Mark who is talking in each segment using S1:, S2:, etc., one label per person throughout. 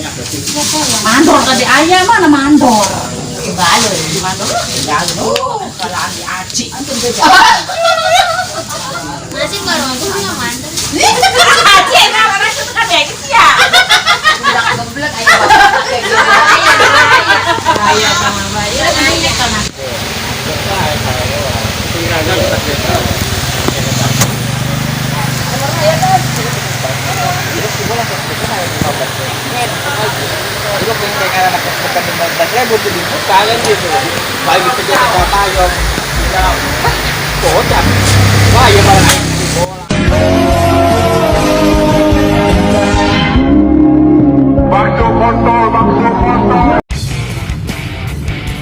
S1: Mandor tadi ayam mana mandor? Bayo di mandor. Kalau di aci antum
S2: Masih baru aku punya mandor.
S1: aci enak mana itu kan ya ya. Udah kebelet ayam. Ayam sama bayo. Ayam sama.
S3: Itu pengen anak bukan 15.000 tuh dibuka kan gitu. Bagi kerja sama payung. Kocak. Wah, ya malah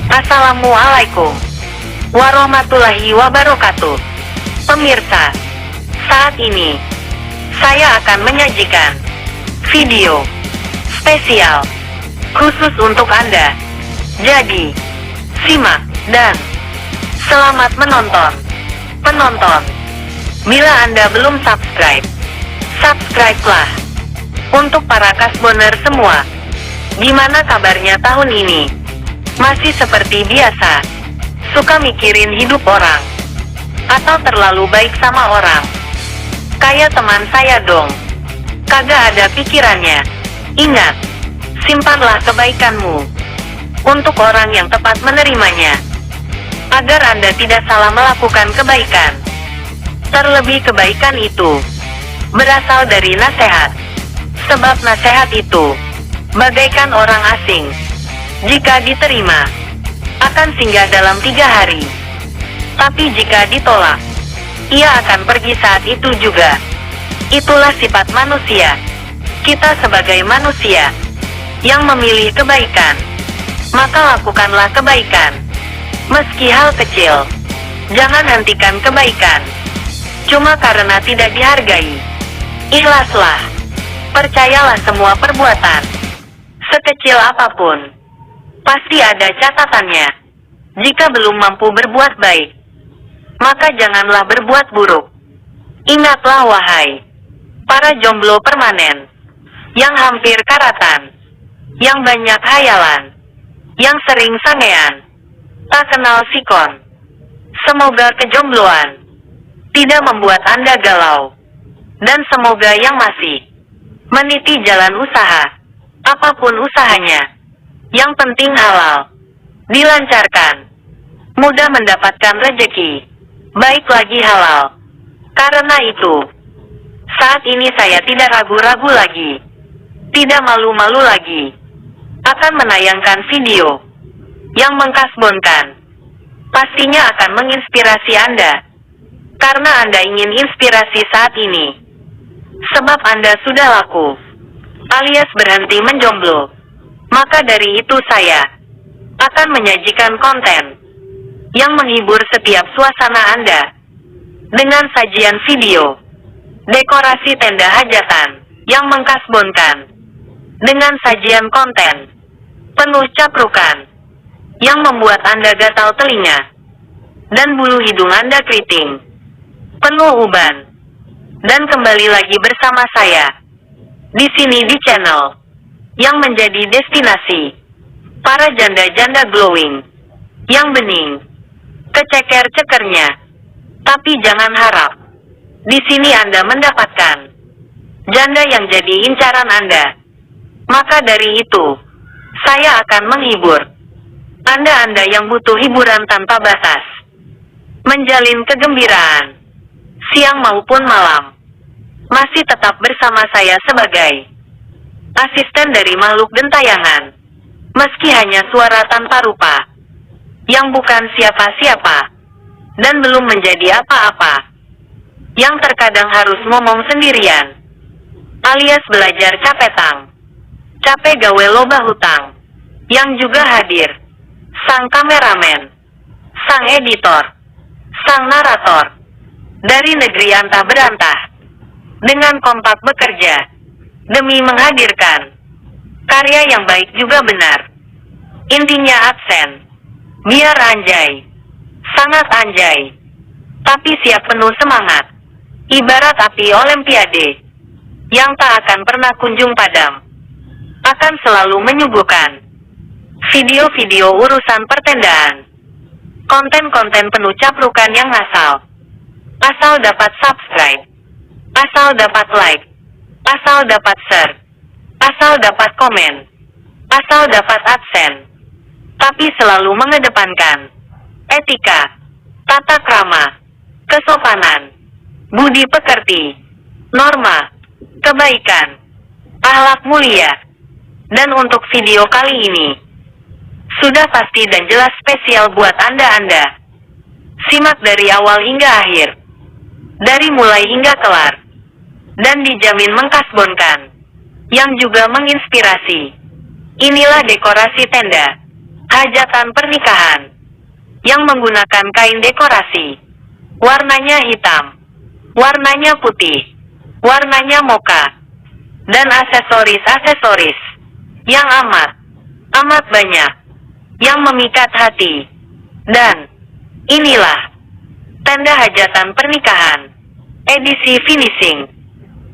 S4: Assalamualaikum warahmatullahi wabarakatuh. Pemirsa, saat ini saya akan menyajikan video spesial khusus untuk Anda. Jadi, simak dan selamat menonton. Penonton, bila Anda belum subscribe, subscribe-lah. Untuk para kasboner semua, gimana kabarnya tahun ini? Masih seperti biasa, suka mikirin hidup orang, atau terlalu baik sama orang? Kayak teman saya dong, kagak ada pikirannya. Ingat, simpanlah kebaikanmu untuk orang yang tepat menerimanya, agar Anda tidak salah melakukan kebaikan. Terlebih kebaikan itu berasal dari nasihat, sebab nasihat itu bagaikan orang asing. Jika diterima, akan singgah dalam 3 hari. Tapi jika ditolak, ia akan pergi saat itu juga. Itulah sifat manusia. Kita sebagai manusia yang memilih kebaikan, maka lakukanlah kebaikan. Meski hal kecil, jangan hentikan kebaikan cuma karena tidak dihargai. Ikhlaslah. Percayalah semua perbuatan, sekecil apapun, pasti ada catatannya. Jika belum mampu berbuat baik, maka janganlah berbuat buruk. Ingatlah wahai para jomblo permanen, yang hampir karatan, yang banyak hayalan, yang sering sangean, tak kenal sikon. Semoga kejombloan tidak membuat Anda galau. Dan semoga yang masih meniti jalan usaha, apapun usahanya, yang penting halal, dilancarkan, mudah mendapatkan rezeki, baik lagi halal. Karena itu, saat ini saya tidak ragu-ragu lagi, tidak malu-malu lagi, akan menayangkan video yang mengkasbonkan. Pastinya akan menginspirasi Anda, karena Anda ingin inspirasi saat ini. Sebab Anda sudah laku, alias berhenti menjomblo. Maka dari itu saya akan menyajikan konten yang menghibur setiap suasana Anda dengan sajian video dekorasi tenda hajatan yang mengkasbonkan, dengan sajian konten penuh caprukan yang membuat Anda gatal telinga dan bulu hidung Anda keriting, penuh uban. Dan kembali lagi bersama saya di sini di channel yang menjadi destinasi para janda-janda glowing yang bening keceker-cekernya. Tapi jangan harap di sini Anda mendapatkan janda yang jadi incaran Anda. Maka dari itu, saya akan menghibur Anda yang butuh hiburan tanpa batas, menjalin kegembiraan siang maupun malam. Masih tetap bersama saya sebagai asisten dari makhluk gentayangan, meski hanya suara tanpa rupa, yang bukan siapa-siapa, dan belum menjadi apa-apa, yang terkadang harus ngomong sendirian, alias belajar capetang, capek gawe loba hutang, yang juga hadir, sang kameramen, sang editor, sang narator, dari negeri antah berantah, dengan kompak bekerja, demi menghadirkan karya yang baik juga benar. Intinya absen, biar anjay, sangat anjay, tapi siap penuh semangat, ibarat api olimpiade, yang tak akan pernah kunjung padam. akan selalu menyuguhkan video-video urusan pertendaan, konten-konten penuh caprukan yang ngasal. Asal dapat subscribe, asal dapat like, asal dapat share, asal dapat komen, asal dapat adsense. Tapi selalu mengedepankan etika, tata krama, kesopanan, budi pekerti, norma, kebaikan, akhlak mulia. Dan untuk video kali ini, sudah pasti dan jelas spesial buat Anda-Anda. Simak dari awal hingga akhir, dari mulai hingga kelar, dan dijamin mengkasbonkan, yang juga menginspirasi. Inilah dekorasi tenda hajatan pernikahan yang menggunakan kain dekorasi. Warnanya hitam, warnanya putih, warnanya mocha, dan aksesoris-aksesoris yang amat banyak, yang memikat hati. Dan inilah tenda hajatan pernikahan edisi finishing.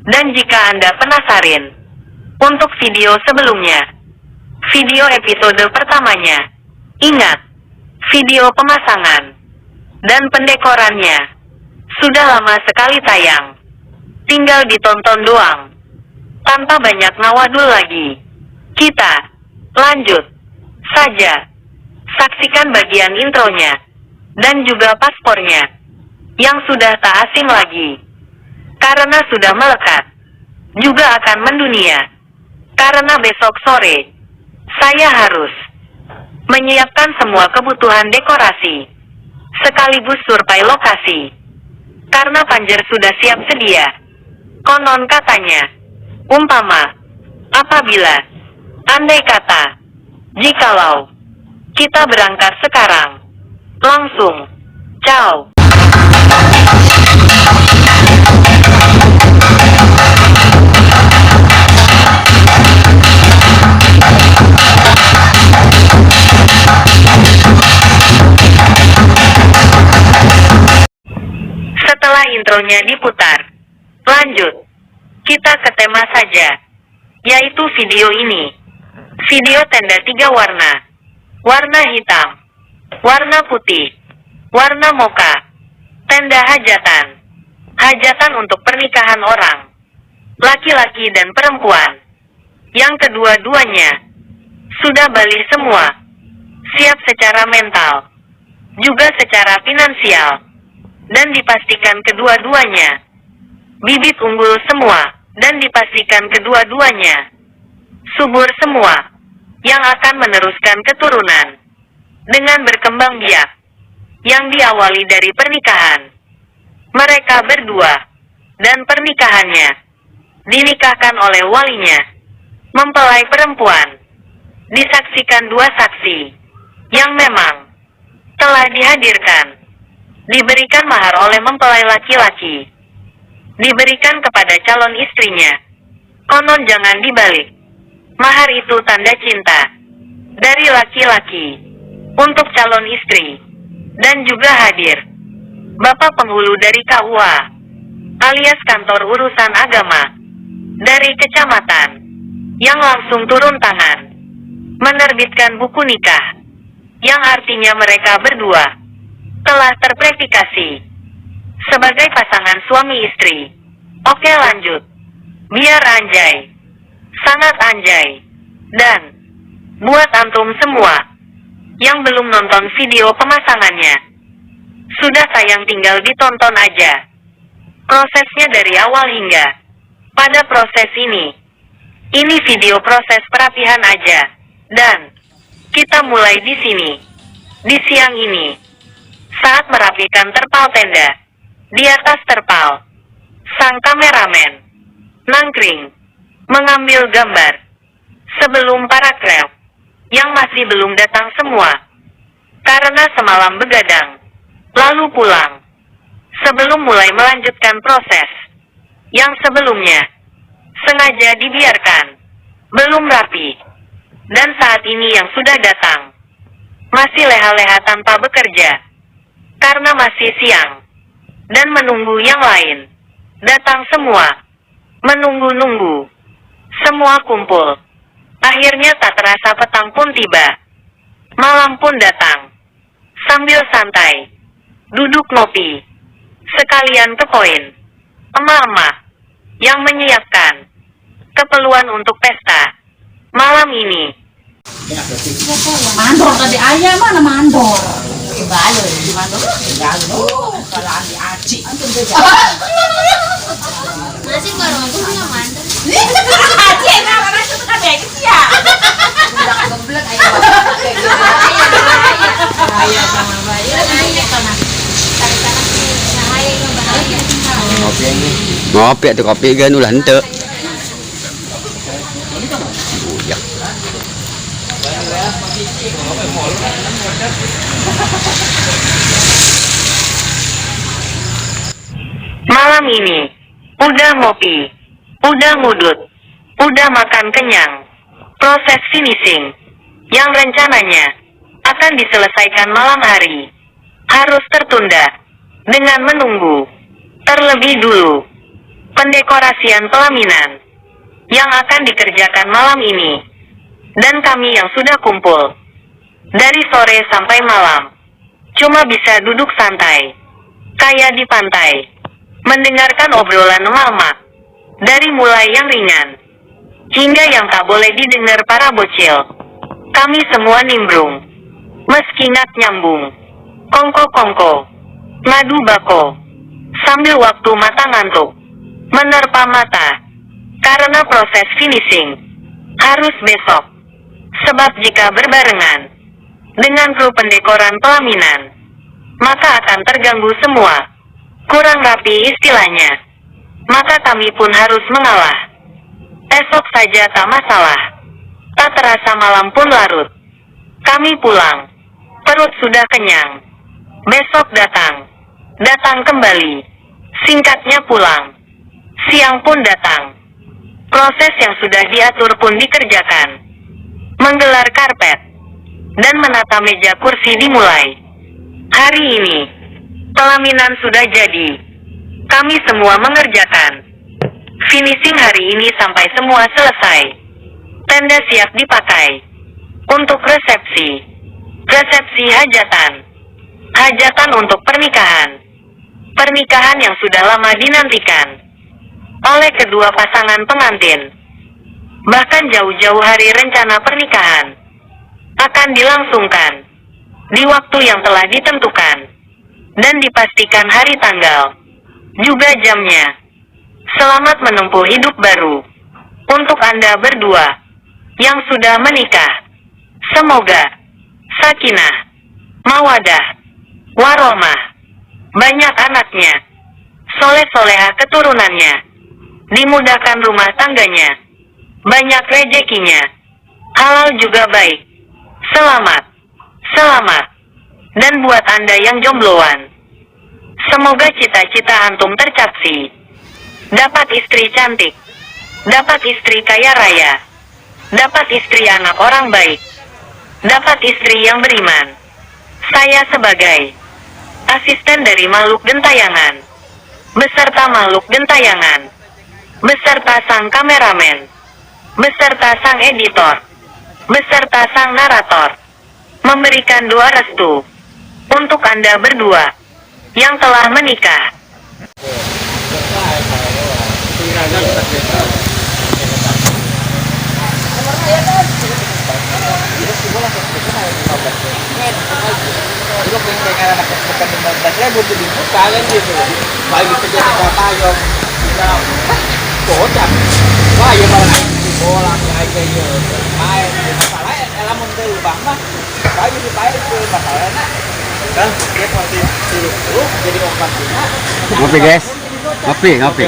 S4: Dan jika Anda penasaran untuk video sebelumnya, video episode pertamanya, ingat, video pemasangan dan pendekorannya sudah lama sekali tayang. Tinggal ditonton doang, tanpa banyak ngawadul lagi. Kita lanjut saja. Saksikan bagian intronya dan juga paspornya yang sudah tak asing lagi, karena sudah melekat, juga akan mendunia. Karena besok sore saya harus menyiapkan semua kebutuhan dekorasi sekaligus survei lokasi, karena panjer sudah siap sedia. Konon katanya, umpama, apabila, andai kata, jikalau kita berangkat sekarang, langsung, ciao. Setelah intronya diputar, lanjut, kita ke tema saja, yaitu video ini. Video tenda 3 warna. Warna hitam, warna putih, warna mocha. Tenda hajatan. Hajatan untuk pernikahan orang, laki-laki dan perempuan. Yang kedua-duanya sudah balik semua. Siap secara mental, juga secara finansial. Dan dipastikan kedua-duanya bibit unggul semua, dan dipastikan kedua-duanya subur semua, yang akan meneruskan keturunan dengan berkembang biak, yang diawali dari pernikahan mereka berdua, dan pernikahannya dinikahkan oleh walinya, mempelai perempuan, disaksikan 2 saksi yang memang telah dihadirkan, diberikan mahar oleh mempelai laki-laki, diberikan kepada calon istrinya. Konon jangan dibalik, mahar itu tanda cinta dari laki-laki untuk calon istri. Dan juga hadir Bapak Penghulu dari KUA alias Kantor Urusan Agama dari kecamatan, yang langsung turun tangan menerbitkan buku nikah, yang artinya mereka berdua telah terverifikasi sebagai pasangan suami istri. Oke, lanjut. Biar anjay, sangat anjay. Dan buat antum semua yang belum nonton video pemasangannya, sudah tayang, tinggal ditonton aja prosesnya dari awal hingga pada proses ini. Ini video proses perapihan aja. Dan kita mulai di sini, di siang ini, saat merapikan terpal tenda. Di atas terpal, sang kameramen nangkring mengambil gambar sebelum para krep yang masih belum datang semua, karena semalam begadang lalu pulang sebelum mulai melanjutkan proses yang sebelumnya sengaja dibiarkan belum rapi. Dan saat ini yang sudah datang masih leha-leha tanpa bekerja, karena masih siang, dan menunggu yang lain datang semua, menunggu-nunggu semua kumpul Akhirnya tak terasa petang pun tiba. Malam pun datang. Sambil santai, duduk ngopi, sekalian ke poin. Emak-emak yang menyiapkan keperluan untuk pesta malam ini.
S1: Mandor tadi ayam mana mandor? Balo, mandor. Kalau di aci, antum beda.
S2: Nasi baru aku punya mandor.
S1: Aci enak, karena itu kan kayak gitu ya. Geblek ayam. Ayam sama bayar.
S5: Ngopi atau kopi gan ulah henteu. Bujak.
S4: Malam ini, udah ngopi, udah ngudut, udah makan kenyang. Proses finishing, yang rencananya akan diselesaikan malam hari, harus tertunda dengan menunggu terlebih dulu pendekorasian pelaminan yang akan dikerjakan malam ini. Dan kami yang sudah kumpul dari sore sampai malam cuma bisa duduk santai kayak di pantai, mendengarkan obrolan emak-emak dari mulai yang ringan hingga yang tak boleh didengar para bocil. Kami semua nimbrung meski nggak nyambung, kongko-kongko, ngadu bako, sambil waktu mata ngantuk menerpa mata karena proses finishing harus besok. Sebab jika berbarengan dengan kru pendekoran pelaminan, maka akan terganggu semua. Kurang rapi istilahnya. Maka kami pun harus mengalah. Esok saja tak masalah. Tak terasa malam pun larut. Kami pulang. Perut sudah kenyang. Besok datang. Datang kembali. Singkatnya pulang. Siang pun datang. Proses yang sudah diatur pun dikerjakan. Menggelar karpet dan menata meja kursi dimulai. Hari ini pelaminan sudah jadi. Kami semua mengerjakan finishing hari ini sampai semua selesai. Tenda siap dipakai untuk resepsi. Resepsi hajatan. Hajatan untuk pernikahan. Pernikahan yang sudah lama dinantikan oleh kedua pasangan pengantin. Bahkan jauh-jauh hari rencana pernikahan akan dilangsungkan di waktu yang telah ditentukan dan dipastikan hari tanggal, juga jamnya. Selamat menempuh hidup baru untuk Anda berdua yang sudah menikah. Semoga sakinah, mawadah, warohmah, banyak anaknya, soleh-solehah keturunannya, dimudahkan rumah tangganya, banyak rezekinya, halal juga baik. Selamat, selamat. Dan buat Anda yang jombloan, semoga cita-cita antum tercapai. Dapat istri cantik, dapat istri kaya raya, dapat istri anak orang baik, dapat istri yang beriman. Saya sebagai asisten dari makhluk gentayangan, beserta makhluk gentayangan, beserta sang kameramen, beserta sang editor, beserta sang narator, memberikan doa restu untuk Anda berdua yang telah menikah.
S3: Itu pengen anak bukan 15.000 tuh dibuka kan gitu. Bagi kerja di payung. Kocak. Wah, ya malah bola kayak gitu. Main masalahnya elemen dari bang mah. Bagi di payung itu masalahnya. Kan dia pasti sirup jadi obat.
S5: Ngopi guys. Ngopi.
S3: Ngopi.